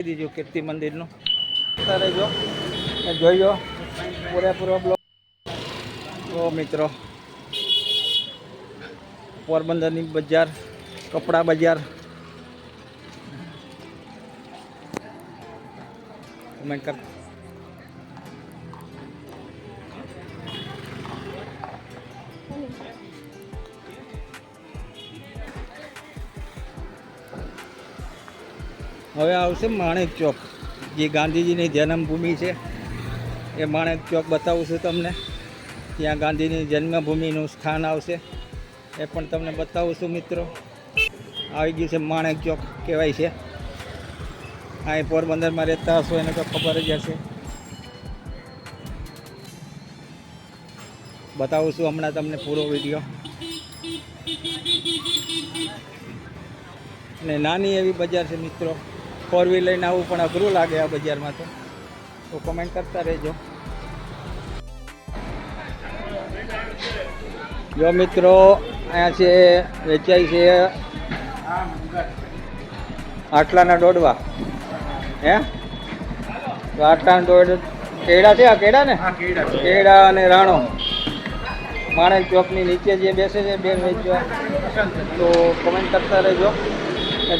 દીજો કીર્તિ મંદિરનું રહેજો જોઈજો પૂરેપૂરો બ્લોગ. તો મિત્રો પોરબંદરની બજાર, કપડા બજાર, કમેન્ટ કર. હવે આવશે માણેક ચોક, જે ગાંધીજીની જન્મભૂમિ છે એ માણેક ચોક બતાવું છું તમને. ત્યાં ગાંધીની જન્મભૂમિનું સ્થાન આવશે એ પણ તમને બતાવું છું મિત્રો. આવી ગયું છે માણેક ચોક કહેવાય છે. અહીં પોરબંદરમાં રહેતા હશો એને તો ખબર જ હશે. બતાવું છું હમણાં તમને પૂરો વિડીયો. અને નાની એવી બજાર છે મિત્રો. 4 વ્હીલ લઈને આવવું પણ અઘરું લાગે આ બજારમાં. તો કમેન્ટ કરતા રહેજો. જો મિત્રો અહીંયા છે વેચાય છે આટલાના દોડવા. હે તો આટલાના દોડ કેળા છે. આ કેળા ને, કેળા અને રાણો માણેક ચોકની નીચે જે બેસે છે બેન વેચવા. તો કમેન્ટ કરતા રહેજો,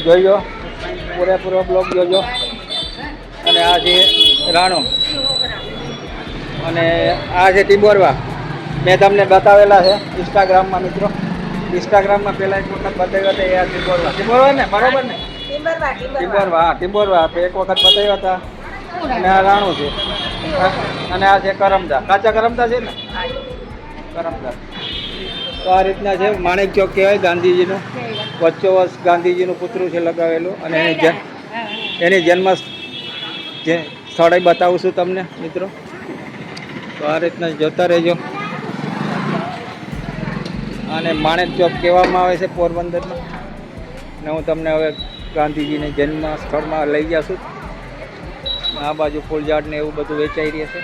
જોઈજો પૂરેપૂરો બ્લોગ જોજો. અને આ છે રાણો અને આ છે ટીબોરવા. મેં તમને બતાવેલા છે ઇન્સ્ટાગ્રામમાં મિત્રો. ઇન્સ્ટાગ્રામમાં પહેલાં એક વખત બતાવ્યા હતા. એ આ ટીબોરવા, ટીબોરવા ને બરાબર ને, ટીબોરવા. હા ટીબોરવા એક વખત બતાવ્યા હતા. અને આ રાણો છે અને આ છે કરમદા. કાચા કરમદા છે ને, કરમદા. તો આ રીતના છે માણેક ચોક કહેવાય ગાંધીજીનું. વચ્ચોવચ ગાંધીજીનું પુતળું છે લગાવેલું. અને એની જન્મ સ્થળે બતાવું છું તમને મિત્રો. તો આ રીતના જોતા રહેજો. અને માણેક ચોક કહેવામાં આવે છે પોરબંદરમાં. અને હું તમને હવે ગાંધીજીને જન્મ સ્થળમાં લઈ જશું. આ બાજુ ફૂલઝાડ ને એવું બધું વેચાઈ રહે છે.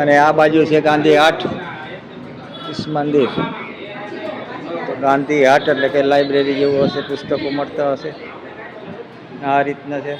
અને આ બાજુ છે ગાંધી હાટ મંદિર. તો ગાંધી હાટ એટલે કે લાઇબ્રેરી જેવું હશે, પુસ્તકો મળતા હશે. આ રીતના છે.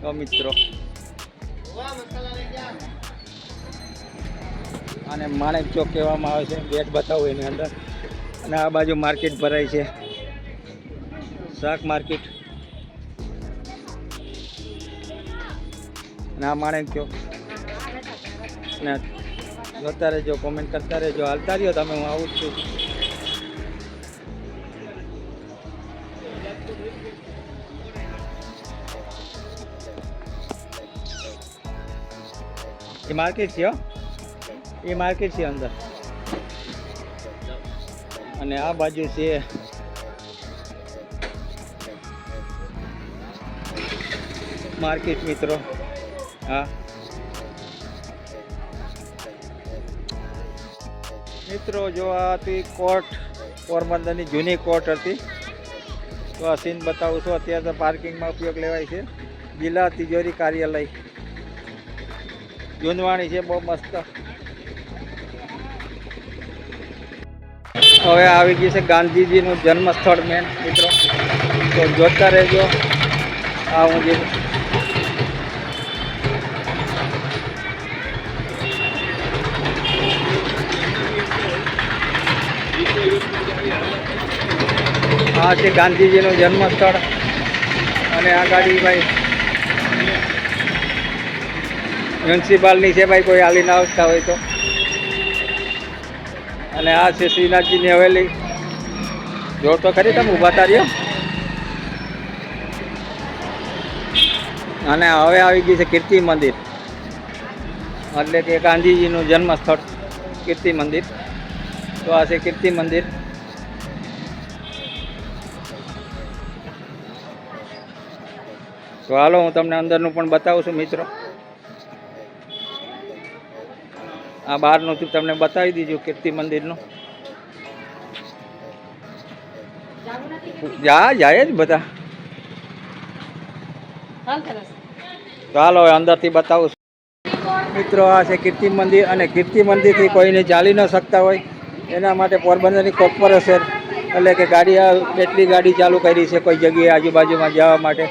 તો મિત્રો આને માણેક ચોક કહેવામાં આવે છે. ગેટ બતાવું એની અંદર. અને આ બાજુ માર્કેટ ભરાય છે, શાક માર્કેટ. અને આ માણેક ચોક. ને જોતા રહેજો, કોમેન્ટ કરતા રહેજો, હાલતા રહ્યો તમે. હું આવું જ છું. એ માર્કેટ છે, એ માર્કેટ છે અંદર. અને આ બાજુ છે માર્કેટ મિત્રો. હા મિત્રો, જો આ હતી કોર્ટ, પોરબંદરની જૂની કોર્ટ હતી. તો આ સીન બતાવું છું. અત્યારે તો પાર્કિંગમાં ઉપયોગ લેવાય છે. જિલ્લા તિજોરી કાર્યાલય જૂનવાણી છે, બહુ મસ્ત. હવે આવી ગઈ છે ગાંધીજીનું જન્મસ્થળ મેન મિત્રો. તો જોતા રહેજો. આ હું જે આ છે ગાંધીજીનું જન્મસ્થળ. અને આ ગાડી ભાઈ મ્યુનિસિપાલની છે ભાઈ, કોઈ હાલી ના આવતા હોય તો. અને આ છે શ્રીનાથજીની હવેલી. જો તો ખરી તમે ઊભા તાર્યો. અને હવે આવી ગઈ છે કીર્તિ મંદિર, એટલે કે ગાંધીજીનું જન્મ સ્થળ કીર્તિ મંદિર. તો આ છે કીર્તિ મંદિર. તો હાલો હું તમને અંદરનું પણ બતાવું છું મિત્રો. આ બહારનું તમને બતાવી દીધું કીર્તિ મંદિરનું. જાય જ બધા. તો હાલો હવે અંદરથી બતાવું છું મિત્રો. આ છે કીર્તિ મંદિર, અને કીર્તિ મંદિરથી કોઈને ચાલી ન શકતા હોય એના માટે પોરબંદરની કોર્પોરેશન એટલે કે કેટલી ગાડી ચાલુ કરી છે કોઈ જગ્યાએ આજુબાજુમાં જવા માટે.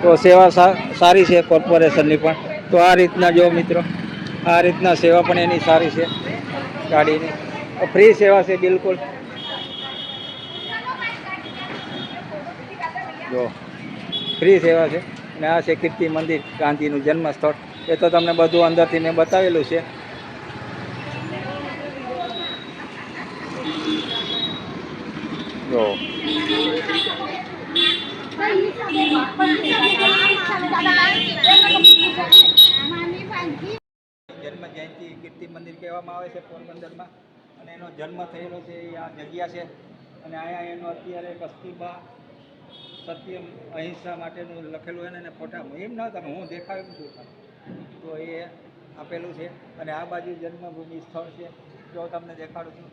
તો સેવા સારી છે કોર્પોરેશનની પણ. તો આ રીતના જો મિત્રો, આ રીતના સેવા પણ એની સારી છે ગાડીની. ફ્રી સેવા છે બિલકુલ. જો ફ્રી સેવા છે. અને આ છે કીર્તિ મંદિર, ગાંધીનું જન્મ સ્થળ. એ તો તમને બધું અંદરથી મેં બતાવેલું છે. જો જન્મ જયંતિ કીર્તિ મંદિર કહેવામાં આવે છે પોરબંદરમાં. અને એનો જન્મ થયેલો છે એ આ જગ્યા છે. અને અહીંયા એનો અત્યારે કસ્તુરબા સત્યમ અહિંસા માટેનું લખેલું એને ફોટા એમ ના તમે હું દેખાડું છું તો એ આપેલું છે. અને આ બાજુ જન્મભૂમિ સ્થળ છે, જો તમને દેખાડું છું.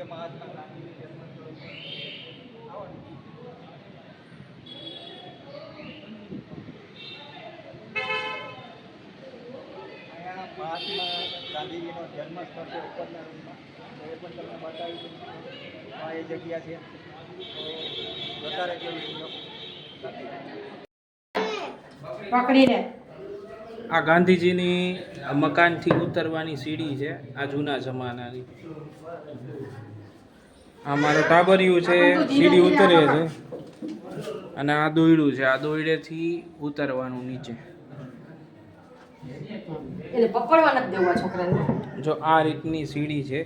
મહાત્મા ગાંધીનું જન્મસ્થળ છે. અહીંયા મહાત્મા ગાંધીજીનો જન્મસ્થળ છે ઉપરના રૂમમાં. એ પણ તમને બતાવી દઉં. આ એ જગ્યા છે. તો વધારે જેવું પકડીને આ ગાંધીજીની મકાનથી ઉતરવાની સીડી છે, આ જૂના જમાનાની. આ મારું ટાબરિયું છે, સીડી ઉતરે છે. અને આ દોયડું છે, આ દોયડેથી ઉતરવાનું નીચે. એટલે પકડવા નથી દેવું આ છોકરાને. જો આ રીતની સીડી છે.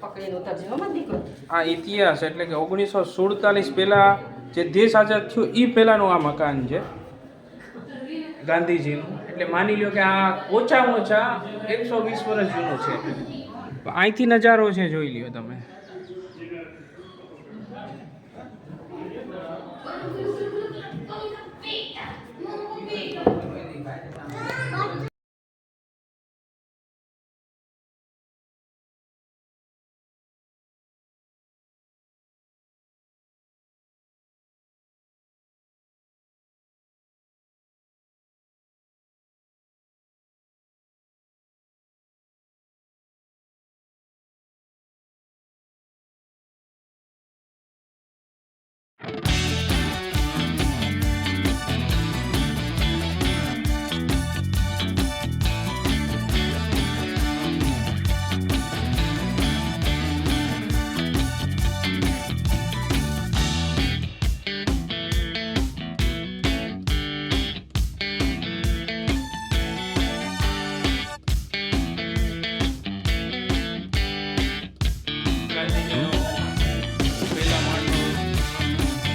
પકડીને ઉતરજે હો મત દીકરો. આ ઇતિહાસ એટલે કે 1947 પહેલાં જે દેશ આઝાદ થયો એ પહેલાંનું આ મકાન છે ગાંધીજીનું. એટલે માની લો કે આ ઓછામાં ઓછા 120 વર્ષ જૂનું છે. અહીંથી નજારો છે, જોઈ લ્યો તમે.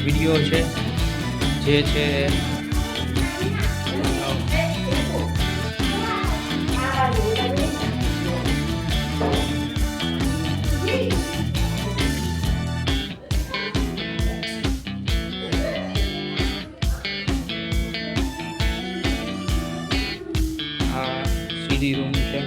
વિડીયો છે જે છે આ સીડી રૂમ છે.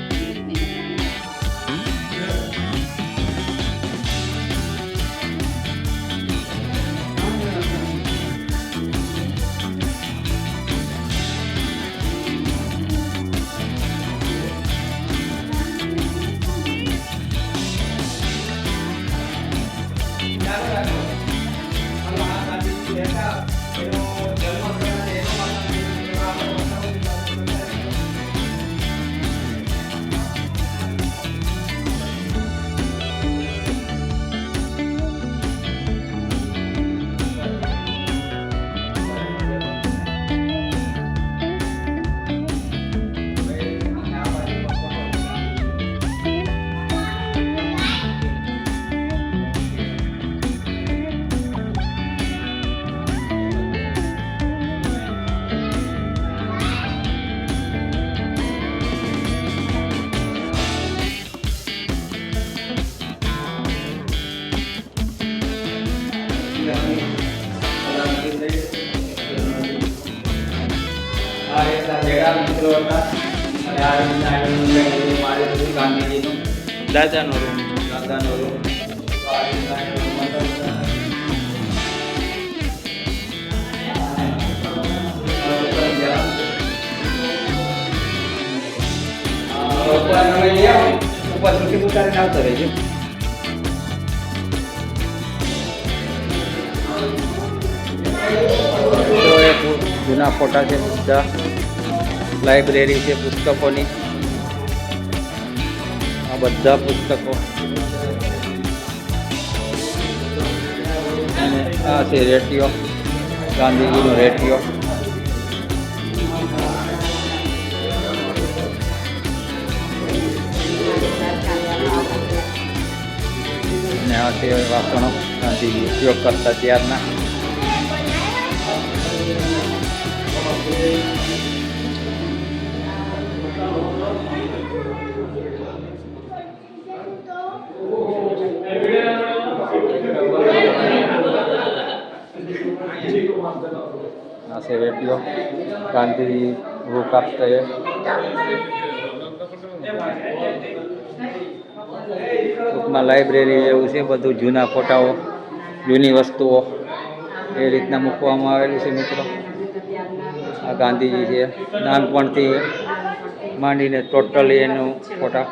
ગયા મિત્રો હતા અને આ રીતના એનું મારેલું ગાંધીજીનું દાદાનો રૂમ. દાદાનો રૂમ. તો આ રીતના એનું મંડપ છે. ઉપર તમે લઈ આવો ઉપર સુખી ઉતારીને આવતો રહેજો. તો એ જૂના ફોટા છે બધા. લાઇબ્રેરી છે પુસ્તકોની. આ બધા પુસ્તકો અને આ છે રેટિયો, ગાંધીજીનો રેટિયો. અને આ છે વાસણો ગાંધીજી ઉપયોગ કરતા ત્યારના. આ છે રેટિયો, ગાંધીજી રૂપ આપતા એ. ટૂંકમાં લાઇબ્રેરી એવું છે, બધું જૂના ફોટાઓ, જૂની વસ્તુઓ એ રીતના મૂકવામાં આવેલું છે મિત્રો. આ ગાંધીજી છે, નાનપણથી માંડીને ટોટલી એનું ફોટા.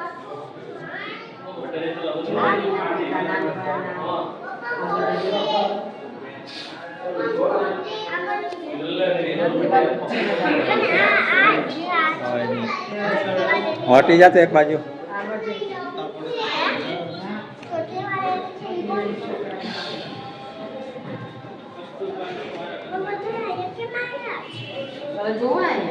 હટી જતો એક બાજુ. જોવા